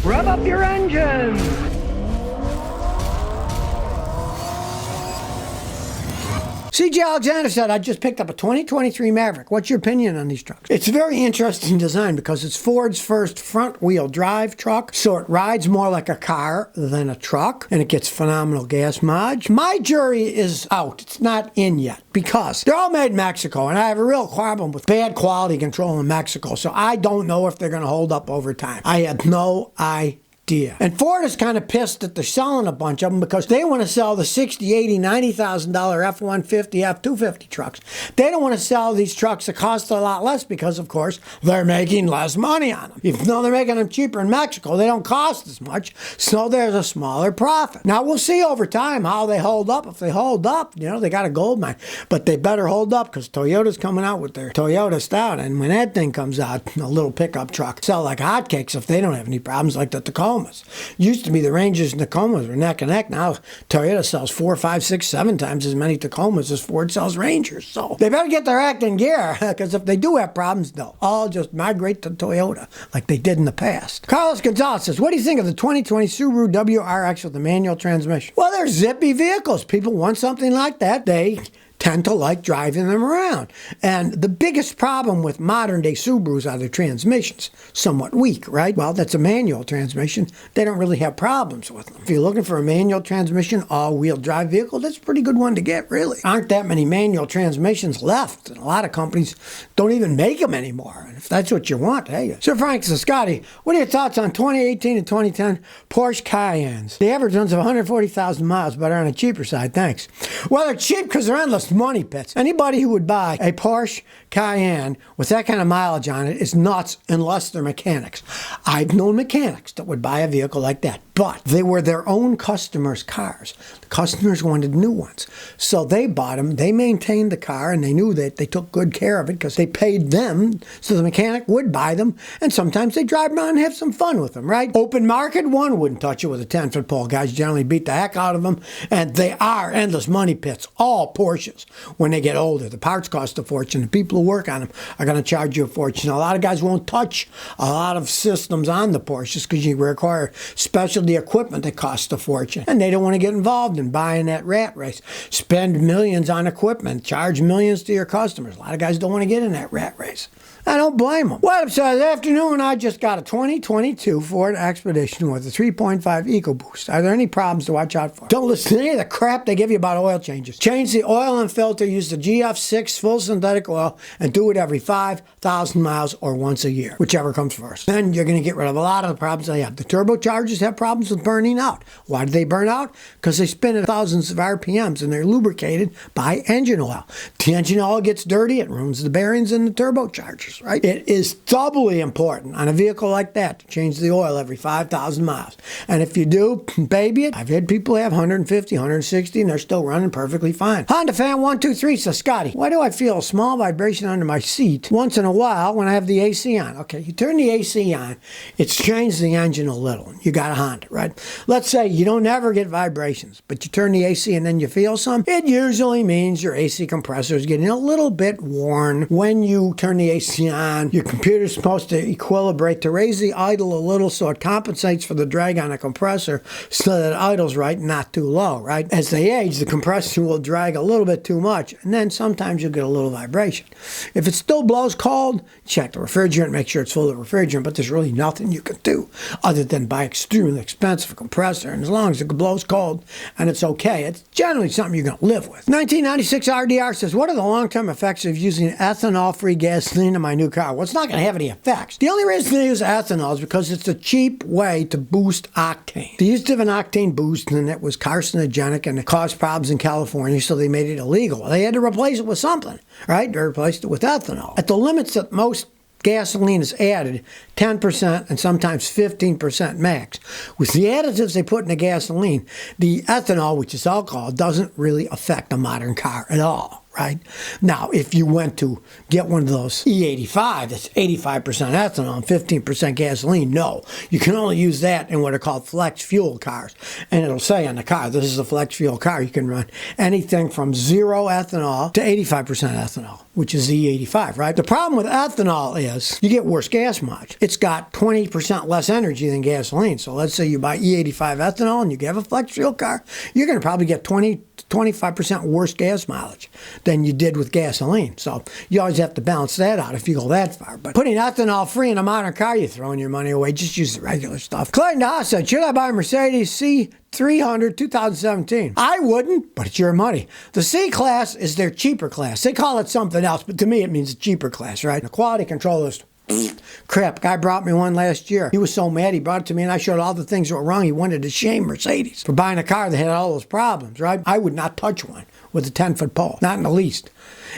Rev up your engines! C.J. Alexander said, I just picked up a 2023 Maverick. What's your opinion on these trucks? It's a very interesting design because it's Ford's first front-wheel drive truck, so it rides more like a car than a truck, and it gets phenomenal gas mileage. My jury is out. It's not in yet because they're all made in Mexico, and I have a real problem with bad quality control in Mexico, so I don't know if they're going to hold up over time. I have no idea. And Ford is kind of pissed that they're selling a bunch of them because they want to sell the $60,000, $80,000, $90,000 F-150, F-250 trucks. They don't want to sell these trucks that cost a lot less because, of course, they're making less money on them. Even though they're making them cheaper in Mexico, they don't cost as much, so there's a smaller profit. Now, we'll see over time how they hold up. If they hold up, you know, they got a gold mine. But they better hold up because Toyota's coming out with their Toyota Stout, and when that thing comes out, a little pickup truck, sell like hotcakes if they don't have any problems like the Tacoma. Used to be the Rangers and Tacomas were neck and neck. Now Toyota sells 4, 5, 6, 7 times as many Tacomas as Ford sells Rangers. So they better get their act in gear because if they do have problems, they'll all just migrate to Toyota like they did in the past. Carlos Gonzalez says, what do you think of the 2020 Subaru WRX with the manual transmission? Well, they're zippy vehicles. People want something like that. They tend to like driving them around. And the biggest problem with modern day Subarus are their transmissions. Somewhat weak, right? Well, that's a manual transmission. They don't really have problems with them. If you're looking for a manual transmission, all-wheel drive vehicle, that's a pretty good one to get, really. Aren't that many manual transmissions left. And a lot of companies don't even make them anymore. And if that's what you want, hey. Sir Frank says, Scotty, what are your thoughts on 2018 and 2010 Porsche Cayennes? The average runs of 140,000 miles, but are on the cheaper side, thanks. Well, they're cheap because they're endless money pits. Anybody who would buy a Porsche Cayenne with that kind of mileage on it is nuts unless they're mechanics. I've known mechanics that would buy a vehicle like that, but they were their own customers' cars. The customers wanted new ones. So they bought them, they maintained the car, and they knew that they took good care of it because they paid them, so the mechanic would buy them, and sometimes they drive around and have some fun with them, right? Open market, one wouldn't touch it with a 10-foot pole. Guys generally beat the heck out of them, and they are endless money pits, all Porsches. When they get older, the parts cost a fortune. The people who work on them are going to charge you a fortune. A lot of guys won't touch a lot of systems on the Porsches because you require specialty equipment that costs a fortune. And they don't want to get involved in buying that rat race. Spend millions on equipment, charge millions to your customers. A lot of guys don't want to get in that rat race. I don't blame them. What up, so this afternoon I just got a 2022 Ford Expedition with a 3.5 EcoBoost. Are there any problems to watch out for? Don't listen to any of the crap they give you about oil changes. Change the oil and filter, use the GF6 full synthetic oil, and do it every 5,000 miles or once a year, whichever comes first. Then you're going to get rid of a lot of the problems they have. The turbochargers have problems with burning out. Why do they burn out? Because they spin at thousands of RPMs and they're lubricated by engine oil. The engine oil gets dirty, it ruins the bearings in the turbochargers. Right? It is doubly important on a vehicle like that to change the oil every 5,000 miles. And if you do, baby it. I've had people have 150, 160, and they're still running perfectly fine. Honda Fan 123 says, Scotty, why do I feel a small vibration under my seat once in a while when I have the AC on? Okay, you turn the AC on, it's changed the engine a little. You got a Honda, right? Let's say you don't ever get vibrations, but you turn the AC and then you feel some. It usually means your AC compressor is getting a little bit worn. When you turn the AC on, your computer's supposed to equilibrate to raise the idle a little so it compensates for the drag on a compressor so that it idles right, not too low, right? As they age, the compressor will drag a little bit too much, and then sometimes you'll get a little vibration. If it still blows cold, check the refrigerant, make sure it's full of refrigerant, but there's really nothing you can do other than buy extremely expensive compressor, and as long as it blows cold and it's okay, it's generally something you're going to live with. 1996 RDR says, what are the long-term effects of using ethanol-free gasoline in my new car? Well, it's not going to have any effects. The only reason they use ethanol is because it's a cheap way to boost octane. They used to have an octane boost, and it was carcinogenic and it caused problems in California, so they made it illegal. They had to replace it with something, right? They replaced it with ethanol. At the limits that most gasoline is added, 10% and sometimes 15% max. With the additives they put in the gasoline, the ethanol, which is alcohol, doesn't really affect a modern car at all. Right? Now, if you went to get one of those E85 that's 85% ethanol and 15% gasoline, no. You can only use that in what are called flex fuel cars. And it'll say on the car, this is a flex fuel car. You can run anything from 0 ethanol to 85% ethanol. which is E85, right? The problem with ethanol is you get worse gas mileage. It's got 20% less energy than gasoline. So let's say you buy E85 ethanol and you have a flex fuel car, you're going to probably get 20 to 25% worse gas mileage than you did with gasoline. So you always have to balance that out if you go that far. But putting ethanol free in a modern car, you're throwing your money away. Just use the regular stuff. Clayton Haas said, should I buy a Mercedes C300 2017? I wouldn't, but it's your money. The C-Class is their cheaper class. They call it something else, but to me it means a cheaper class, right? The quality control is crap. Guy brought me one last year. He was so mad he brought it to me and I showed all the things that were wrong. He wanted to shame Mercedes for buying a car that had all those problems, right? I would not touch one with a 10-foot pole, not in the least.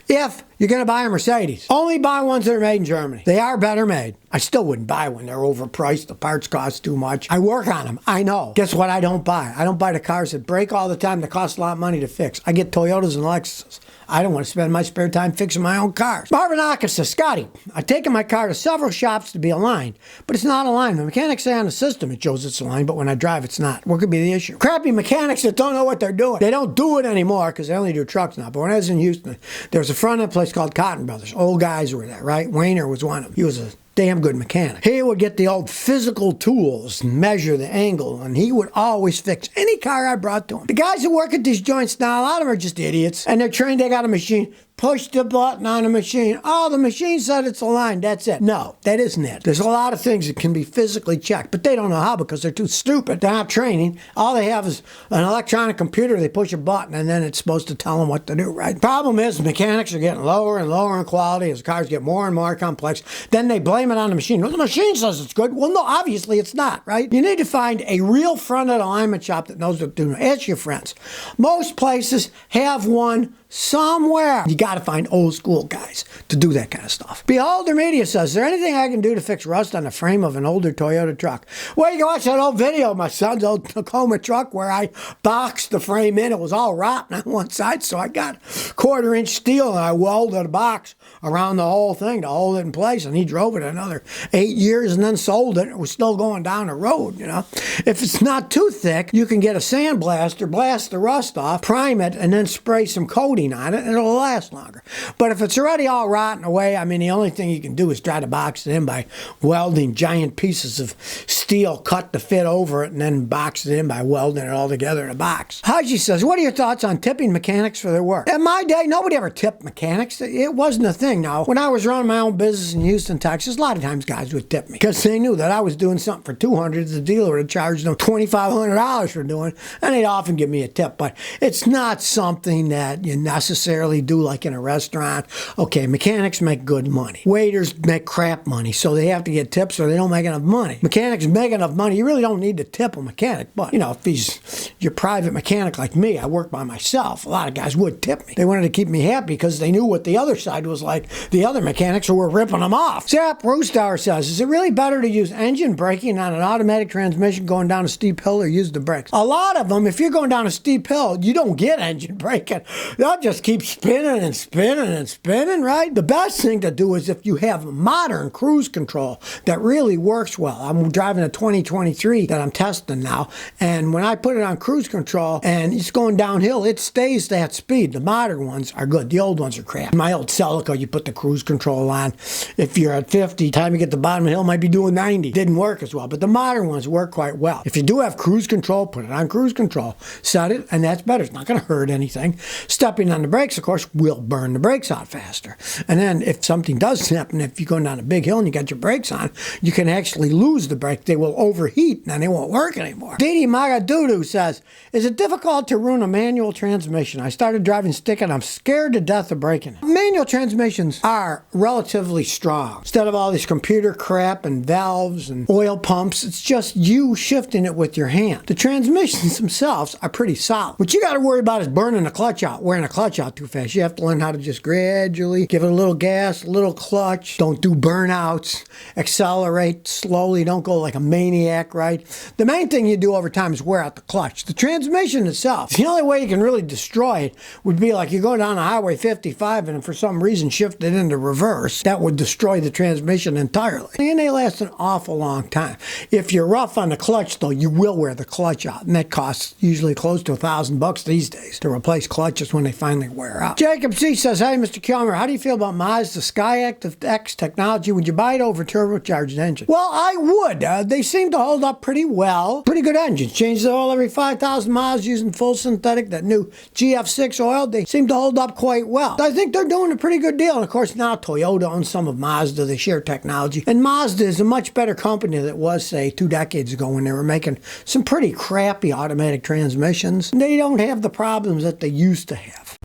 If you're going to buy a Mercedes, only buy ones that are made in Germany. They are better made. I still wouldn't buy one. They're overpriced. The parts cost too much. I work on them. I know. Guess what I don't buy? I don't buy the cars that break all the time that cost a lot of money to fix. I get Toyotas and Lexuses. I don't want to spend my spare time fixing my own cars. Marvin Aka says, Scotty, I've taken my car to several shops to be aligned, but it's not aligned. The mechanics say on the system it shows it's aligned, but when I drive, it's not. What could be the issue? Crappy mechanics that don't know what they're doing. They don't do it anymore because they only do trucks now. But when I was in Houston, there was a front-end place called Cotton Brothers. Old guys were there, right? Wayner was one of them. He was a damn good mechanic. He would get the old physical tools and measure the angle, and he would always fix any car I brought to him. The guys who work at these joints now, a lot of them are just idiots, and they're trained, they got a machine. Push the button on the machine. Oh, the machine said it's aligned. That's it. No, that isn't it. There's a lot of things that can be physically checked, but they don't know how because they're too stupid. They're not training. All they have is an electronic computer. They push a button, and then it's supposed to tell them what to do, right? Problem is, mechanics are getting lower and lower in quality as cars get more and more complex. Then they blame it on the machine. Well, the machine says it's good. Well, no, obviously it's not, right? You need to find a real front-end alignment shop that knows what to do. Ask your friends. Most places have one somewhere. You got to find old school guys to do that kind of stuff. Beholder Media says, is there anything I can do to fix rust on the frame of an older Toyota truck? Well, you can watch that old video of my son's old Tacoma truck where I boxed the frame in. It was all rotten on one side, so I got 1/4-inch steel and I welded a box around the whole thing to hold it in place, and he drove it another 8 years and then sold it. It was still going down the road, you know. If it's not too thick, you can get a sandblaster, blast the rust off, prime it, and then spray some coating on it, and it'll last longer. But if it's already all rotten away, I mean, the only thing you can do is try to box it in by welding giant pieces of steel cut to fit over it, and then box it in by welding it all together in a box. Haji says, what are your thoughts on tipping mechanics for their work? In my day, nobody ever tipped mechanics. It wasn't a thing. Now, when I was running my own business in Houston, Texas, a lot of times guys would tip me because they knew that I was doing something for $200. The dealer would charge them $2,500 for doing it, and they'd often give me a tip. But it's not something that you necessarily do like in a restaurant. Okay, mechanics make good money. Waiters make crap money, so they have to get tips or they don't make enough money. Mechanics make enough money. You really don't need to tip a mechanic. But, you know, if he's your private mechanic like me, I work by myself, a lot of guys would tip me. They wanted to keep me happy because they knew what the other side was like. The other mechanics who were ripping them off. Zap Roostower says, is it really better to use engine braking on an automatic transmission going down a steep hill or use the brakes? A lot of them, if you're going down a steep hill, you don't get engine braking. They'll just keep spinning and spinning and spinning, right? The best thing to do is if you have modern cruise control that really works well. I'm driving a 2023 that I'm testing now, and when I put it on cruise control and it's going downhill, it stays that speed. The modern ones are good. The old ones are crap. My old Celica, you put the cruise control on. If you're at 50, time you get to the bottom of the hill, might be doing 90. Didn't work as well, but the modern ones work quite well. If you do have cruise control, put it on cruise control. Set it, and that's better. It's not going to hurt anything. Stepping on the brakes, of course, will burn the brakes out faster. And then if something does happen, if you're going down a big hill and you got your brakes on, you can actually lose the brake. They will overheat and they won't work anymore. Didi Magadudu says, is it difficult to ruin a manual transmission? I started driving stick and I'm scared to death of breaking it. Manual transmissions are relatively strong. Instead of all this computer crap and valves and oil pumps, it's just you shifting it with your hand. The transmissions themselves are pretty solid. What you got to worry about is burning the clutch out, wearing the clutch out too fast. You have to learn how to just gradually give it a little gas, a little clutch. Don't do burnouts. Accelerate slowly. Don't go like a maniac, right? The main thing you do over time is wear out the clutch. The transmission itself, the only way you can really destroy it would be like you're going down a Highway 55 and for some reason shift it into reverse. That would destroy the transmission entirely. And they last an awful long time. If you're rough on the clutch, though, you will wear the clutch out. And that costs usually close to $1,000 these days to replace clutches when they finally wear out. Jacob C says, hey, Mr. Kilmer, how do you feel about Mazda SkyActiv X technology? Would you buy it over turbocharged engine? Well, I would. They seem to hold up pretty well. Pretty good engines. Change the oil every 5,000 miles using full synthetic. That new GF6 oil, they seem to hold up quite well. I think they're doing a pretty good deal. And of course, now Toyota owns some of Mazda. They share technology. And Mazda is a much better company than it was, say, 2 decades ago when they were making some pretty crappy automatic transmissions. They don't have the problems that they used to have.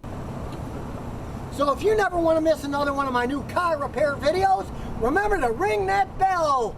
So if you never want to miss another one of my new car repair videos, remember to ring that bell.